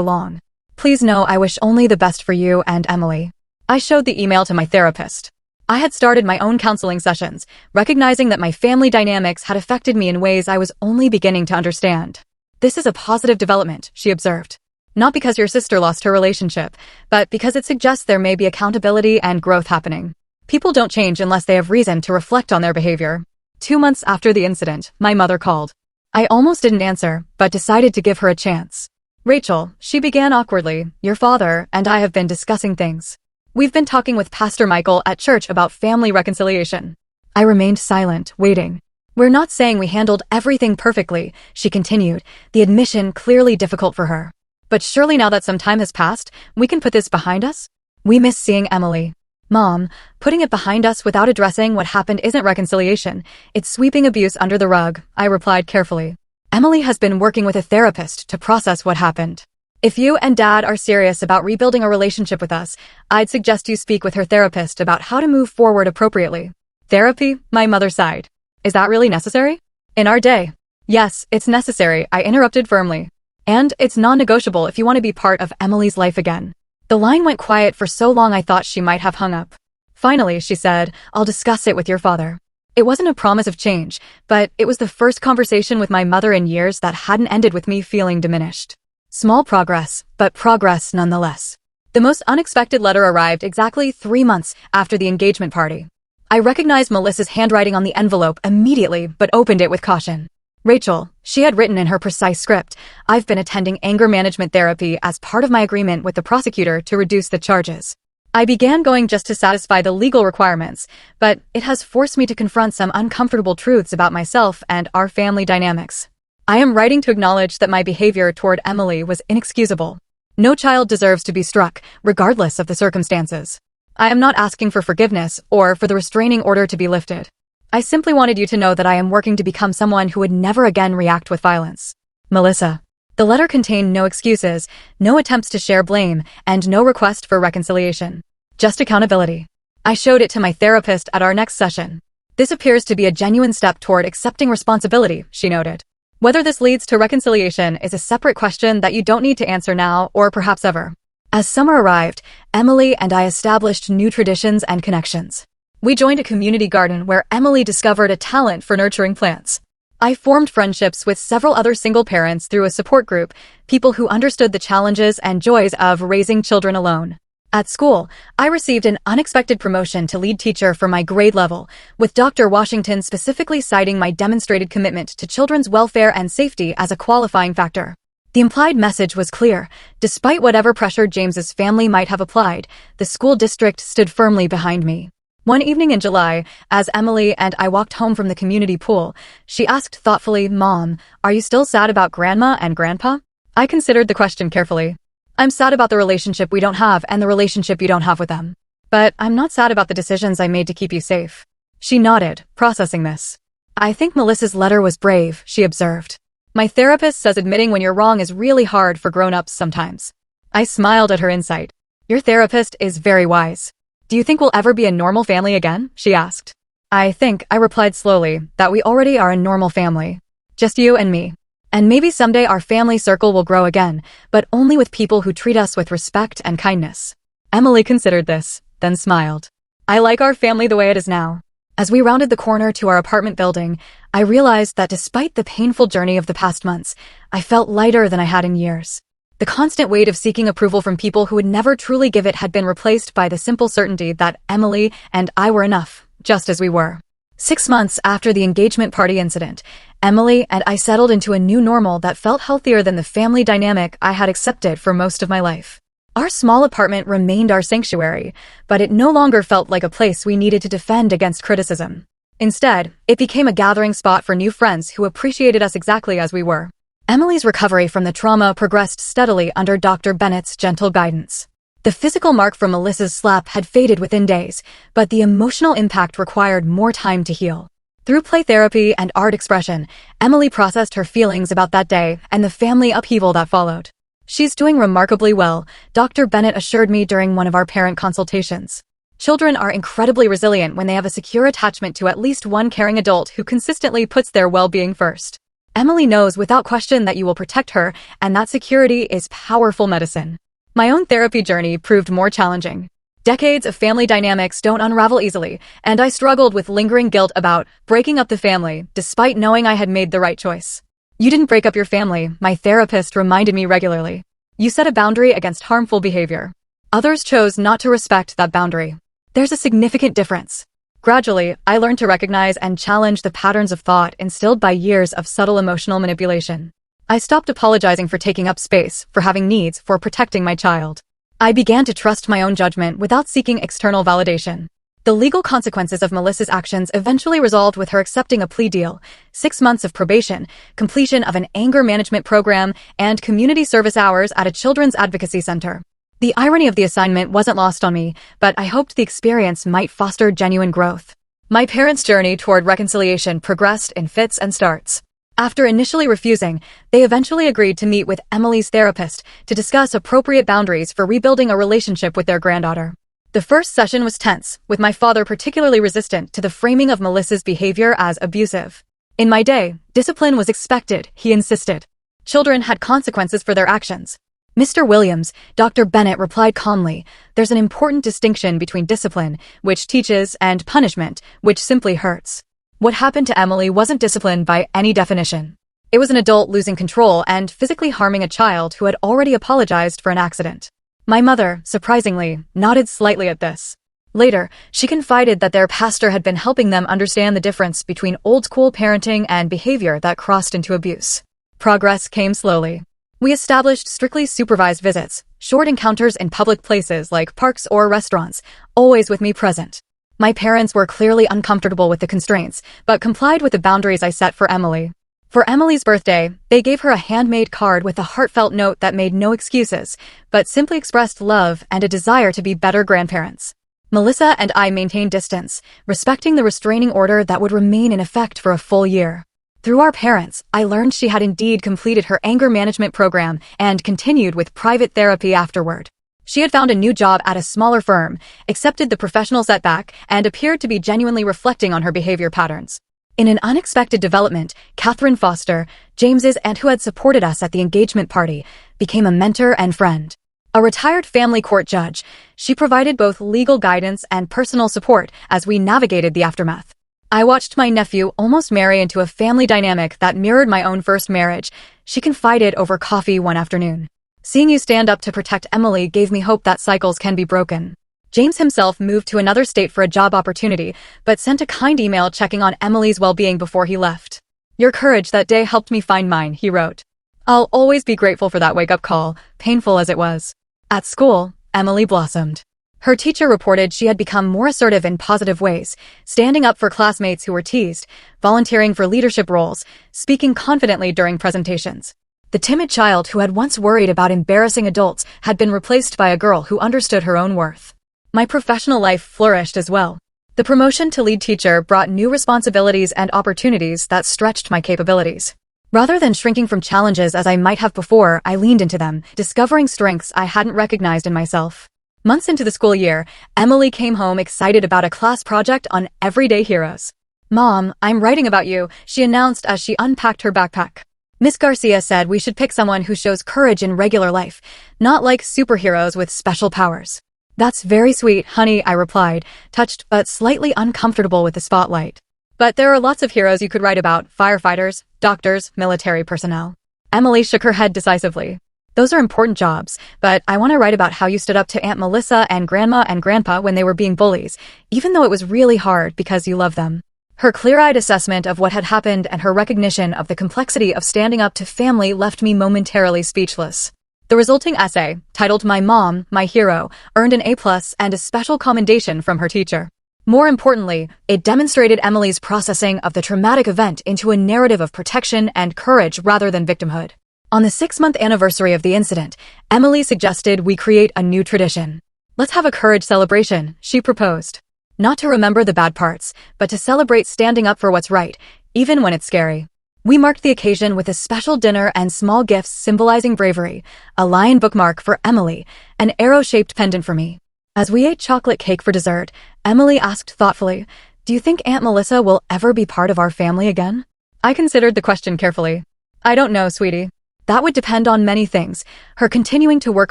long. Please know I wish only the best for you and Emily. I showed the email to my therapist. I had started my own counseling sessions, recognizing that my family dynamics had affected me in ways I was only beginning to understand. This is a positive development, she observed. Not because your sister lost her relationship, but because it suggests there may be accountability and growth happening. People don't change unless they have reason to reflect on their behavior. 2 months after the incident, my mother called. I almost didn't answer, but decided to give her a chance. Rachel, she began awkwardly, your father and I have been discussing things. We've been talking with Pastor Michael at church about family reconciliation. I remained silent, waiting. We're not saying we handled everything perfectly, she continued, the admission clearly difficult for her. But surely now that some time has passed, we can put this behind us? We miss seeing Emily. Mom, putting it behind us without addressing what happened isn't reconciliation, it's sweeping abuse under the rug, I replied carefully. Emily has been working with a therapist to process what happened. If you and Dad are serious about rebuilding a relationship with us, I'd suggest you speak with her therapist about how to move forward appropriately. Therapy? My mother sighed. Is that really necessary? In our day? Yes, it's necessary, I interrupted firmly. And it's non-negotiable if you want to be part of Emily's life again. The line went quiet for so long I thought she might have hung up. Finally, she said, I'll discuss it with your father. It wasn't a promise of change, but it was the first conversation with my mother in years that hadn't ended with me feeling diminished. Small progress, but progress nonetheless. The most unexpected letter arrived exactly 3 months after the engagement party. I recognized Melissa's handwriting on the envelope immediately, but opened it with caution. Rachel, she had written in her precise script, I've been attending anger management therapy as part of my agreement with the prosecutor to reduce the charges. I began going just to satisfy the legal requirements, but it has forced me to confront some uncomfortable truths about myself and our family dynamics. I am writing to acknowledge that my behavior toward Emily was inexcusable. No child deserves to be struck, regardless of the circumstances. I am not asking for forgiveness or for the restraining order to be lifted. I simply wanted you to know that I am working to become someone who would never again react with violence. Melissa. The letter contained no excuses, no attempts to share blame, and no request for reconciliation. Just accountability. I showed it to my therapist at our next session. This appears to be a genuine step toward accepting responsibility, she noted. Whether this leads to reconciliation is a separate question that you don't need to answer now or perhaps ever. As summer arrived, Emily and I established new traditions and connections. We joined a community garden where Emily discovered a talent for nurturing plants. I formed friendships with several other single parents through a support group, people who understood the challenges and joys of raising children alone. At school, I received an unexpected promotion to lead teacher for my grade level, with Dr. Washington specifically citing my demonstrated commitment to children's welfare and safety as a qualifying factor. The implied message was clear. Despite whatever pressure James's family might have applied, the school district stood firmly behind me. One evening in July, as Emily and I walked home from the community pool, she asked thoughtfully, Mom, are you still sad about Grandma and Grandpa? I considered the question carefully. I'm sad about the relationship we don't have and the relationship you don't have with them. But I'm not sad about the decisions I made to keep you safe. She nodded, processing this. I think Melissa's letter was brave, she observed. My therapist says admitting when you're wrong is really hard for grown-ups sometimes. I smiled at her insight. Your therapist is very wise. Do you think we'll ever be a normal family again? She asked. I replied slowly, that we already are a normal family. Just you and me. And maybe someday our family circle will grow again, but only with people who treat us with respect and kindness. Emily considered this, then smiled. I like our family the way it is now. As we rounded the corner to our apartment building, I realized that despite the painful journey of the past months, I felt lighter than I had in years. The constant weight of seeking approval from people who would never truly give it had been replaced by the simple certainty that Emily and I were enough, just as we were. 6 months after the engagement party incident, Emily and I settled into a new normal that felt healthier than the family dynamic I had accepted for most of my life. Our small apartment remained our sanctuary, but it no longer felt like a place we needed to defend against criticism. Instead, it became a gathering spot for new friends who appreciated us exactly as we were. Emily's recovery from the trauma progressed steadily under Dr. Bennett's gentle guidance. The physical mark from Melissa's slap had faded within days, but the emotional impact required more time to heal. Through play therapy and art expression, Emily processed her feelings about that day and the family upheaval that followed. She's doing remarkably well, Dr. Bennett assured me during one of our parent consultations. Children are incredibly resilient when they have a secure attachment to at least one caring adult who consistently puts their well-being first. Emily knows without question that you will protect her, and that security is powerful medicine. My own therapy journey proved more challenging. Decades of family dynamics don't unravel easily, and I struggled with lingering guilt about breaking up the family, despite knowing I had made the right choice. "You didn't break up your family," my therapist reminded me regularly. "You set a boundary against harmful behavior. Others chose not to respect that boundary." There's a significant difference. Gradually, I learned to recognize and challenge the patterns of thought instilled by years of subtle emotional manipulation. I stopped apologizing for taking up space, for having needs, for protecting my child. I began to trust my own judgment without seeking external validation. The legal consequences of Melissa's actions eventually resolved with her accepting a plea deal, 6 months of probation, completion of an anger management program, and community service hours at a children's advocacy center. The irony of the assignment wasn't lost on me, but I hoped the experience might foster genuine growth. My parents' journey toward reconciliation progressed in fits and starts. After initially refusing, they eventually agreed to meet with Emily's therapist to discuss appropriate boundaries for rebuilding a relationship with their granddaughter. The first session was tense, with my father particularly resistant to the framing of Melissa's behavior as abusive. "In my day, discipline was expected," he insisted. "Children had consequences for their actions." "Mr. Williams," Dr. Bennett replied calmly, "there's an important distinction between discipline, which teaches, and punishment, which simply hurts." What happened to Emily wasn't discipline by any definition. It was an adult losing control and physically harming a child who had already apologized for an accident. My mother, surprisingly, nodded slightly at this. Later, she confided that their pastor had been helping them understand the difference between old-school parenting and behavior that crossed into abuse. Progress came slowly. We established strictly supervised visits, short encounters in public places like parks or restaurants, always with me present. My parents were clearly uncomfortable with the constraints, but complied with the boundaries I set for Emily. For Emily's birthday, they gave her a handmade card with a heartfelt note that made no excuses, but simply expressed love and a desire to be better grandparents. Melissa and I maintained distance, respecting the restraining order that would remain in effect for a full year. Through our parents, I learned she had indeed completed her anger management program and continued with private therapy afterward. She had found a new job at a smaller firm, accepted the professional setback, and appeared to be genuinely reflecting on her behavior patterns. In an unexpected development, Catherine Foster, James's aunt who had supported us at the engagement party, became a mentor and friend. A retired family court judge, she provided both legal guidance and personal support as we navigated the aftermath. I watched my nephew almost marry into a family dynamic that mirrored my own first marriage, she confided over coffee one afternoon. "Seeing you stand up to protect Emily gave me hope that cycles can be broken." James himself moved to another state for a job opportunity, but sent a kind email checking on Emily's well-being before he left. "Your courage that day helped me find mine," he wrote. I'll always be grateful for that wake-up call, painful as it was. At school, Emily blossomed. Her teacher reported she had become more assertive in positive ways, standing up for classmates who were teased, volunteering for leadership roles, speaking confidently during presentations. The timid child who had once worried about embarrassing adults had been replaced by a girl who understood her own worth. My professional life flourished as well. The promotion to lead teacher brought new responsibilities and opportunities that stretched my capabilities. Rather than shrinking from challenges as I might have before, I leaned into them, discovering strengths I hadn't recognized in myself. Months into the school year, Emily came home excited about a class project on everyday heroes. "Mom, I'm writing about you," she announced as she unpacked her backpack. Miss Garcia said we should pick someone who shows courage in regular life, not like superheroes with special powers. "That's very sweet, honey," I replied, touched but slightly uncomfortable with the spotlight. "But there are lots of heroes you could write about: firefighters, doctors, military personnel." Emily shook her head decisively. "Those are important jobs, but I want to write about how you stood up to Aunt Melissa and Grandma and Grandpa when they were being bullies, even though it was really hard because you love them." Her clear-eyed assessment of what had happened and her recognition of the complexity of standing up to family left me momentarily speechless. The resulting essay, titled "My Mom, My Hero," earned an A+ and a special commendation from her teacher. More importantly, it demonstrated Emily's processing of the traumatic event into a narrative of protection and courage rather than victimhood. On the 6-month anniversary of the incident, Emily suggested we create a new tradition. "Let's have a courage celebration," she proposed. Not to remember the bad parts, but to celebrate standing up for what's right, even when it's scary. We marked the occasion with a special dinner and small gifts symbolizing bravery, a lion bookmark for Emily, an arrow-shaped pendant for me. As we ate chocolate cake for dessert, Emily asked thoughtfully, "Do you think Aunt Melissa will ever be part of our family again?" I considered the question carefully. "I don't know, sweetie. That would depend on many things: her continuing to work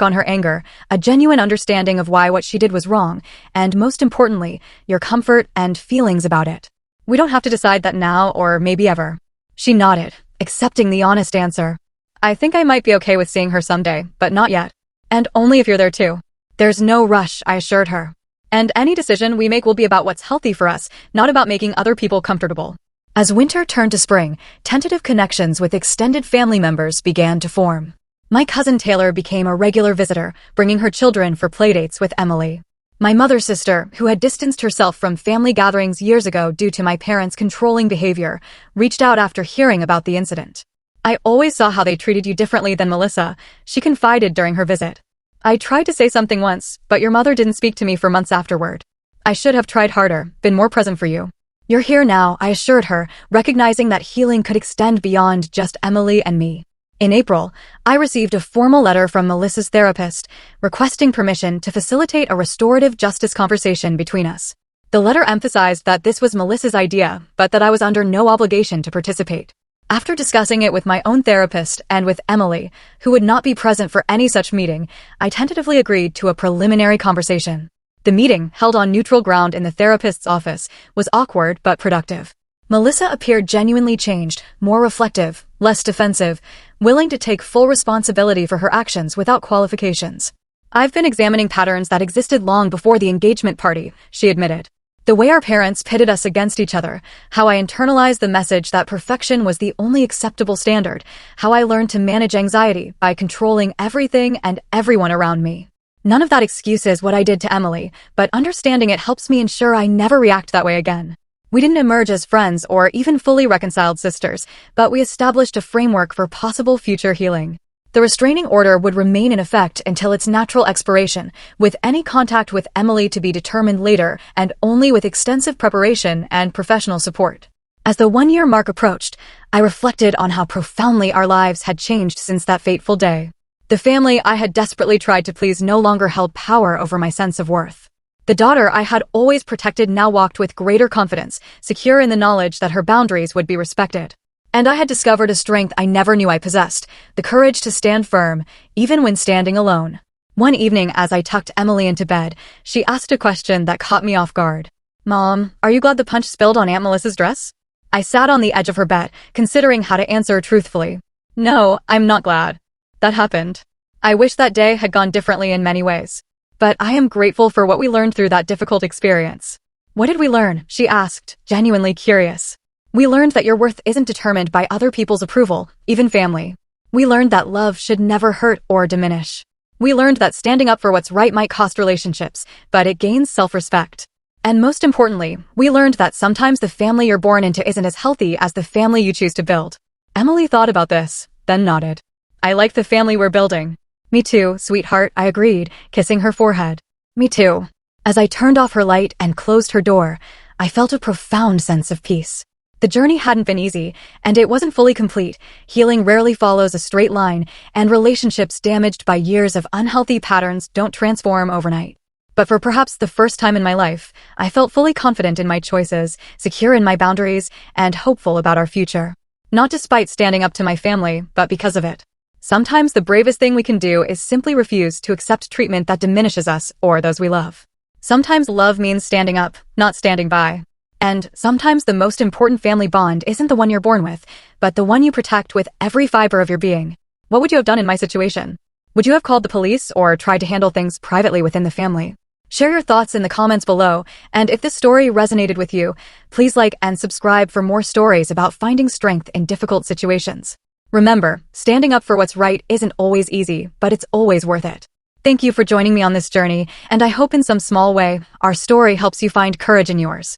on her anger, a genuine understanding of why what she did was wrong, and most importantly, your comfort and feelings about it. We don't have to decide that now or maybe ever." She nodded, accepting the honest answer. "I think I might be okay with seeing her someday, but not yet. And only if you're there too." "There's no rush," I assured her. "And any decision we make will be about what's healthy for us, not about making other people comfortable." As winter turned to spring, tentative connections with extended family members began to form. My cousin Taylor became a regular visitor, bringing her children for playdates with Emily. My mother's sister, who had distanced herself from family gatherings years ago due to my parents' controlling behavior, reached out after hearing about the incident. "I always saw how they treated you differently than Melissa," she confided during her visit. "I tried to say something once, but your mother didn't speak to me for months afterward. I should have tried harder, been more present for you." "You're here now," I assured her, recognizing that healing could extend beyond just Emily and me. In April, I received a formal letter from Melissa's therapist requesting permission to facilitate a restorative justice conversation between us. The letter emphasized that this was Melissa's idea, but that I was under no obligation to participate. After discussing it with my own therapist and with Emily, who would not be present for any such meeting, I tentatively agreed to a preliminary conversation. The meeting, held on neutral ground in the therapist's office, was awkward but productive. Melissa appeared genuinely changed, more reflective, less defensive, willing to take full responsibility for her actions without qualifications. "I've been examining patterns that existed long before the engagement party," she admitted. "The way our parents pitted us against each other, how I internalized the message that perfection was the only acceptable standard, how I learned to manage anxiety by controlling everything and everyone around me. None of that excuses what I did to Emily, but understanding it helps me ensure I never react that way again. We didn't emerge as friends or even fully reconciled sisters, but we established a framework for possible future healing. The restraining order would remain in effect until its natural expiration, with any contact with Emily to be determined later and only with extensive preparation and professional support." As the one-year mark approached, I reflected on how profoundly our lives had changed since that fateful day. The family I had desperately tried to please no longer held power over my sense of worth. The daughter I had always protected now walked with greater confidence, secure in the knowledge that her boundaries would be respected. And I had discovered a strength I never knew I possessed, the courage to stand firm, even when standing alone. One evening, as I tucked Emily into bed, she asked a question that caught me off guard. "Mom, are you glad the punch spilled on Aunt Melissa's dress?" I sat on the edge of her bed, considering how to answer truthfully. "No, I'm not glad. That happened. I wish that day had gone differently in many ways. But I am grateful for what we learned through that difficult experience." "What did we learn?" she asked, genuinely curious. "We learned that your worth isn't determined by other people's approval, even family. We learned that love should never hurt or diminish. We learned that standing up for what's right might cost relationships, but it gains self-respect. And most importantly, we learned that sometimes the family you're born into isn't as healthy as the family you choose to build." Emily thought about this, then nodded. "I like the family we're building." "Me too, sweetheart," I agreed, kissing her forehead. "Me too." As I turned off her light and closed her door, I felt a profound sense of peace. The journey hadn't been easy, and it wasn't fully complete. Healing rarely follows a straight line, and relationships damaged by years of unhealthy patterns don't transform overnight. But for perhaps the first time in my life, I felt fully confident in my choices, secure in my boundaries, and hopeful about our future. Not despite standing up to my family, but because of it. Sometimes the bravest thing we can do is simply refuse to accept treatment that diminishes us or those we love. Sometimes love means standing up, not standing by. And sometimes the most important family bond isn't the one you're born with, but the one you protect with every fiber of your being. What would you have done in my situation? Would you have called the police or tried to handle things privately within the family? Share your thoughts in the comments below, and if this story resonated with you, please like and subscribe for more stories about finding strength in difficult situations. Remember, standing up for what's right isn't always easy, but it's always worth it. Thank you for joining me on this journey, and I hope in some small way, our story helps you find courage in yours.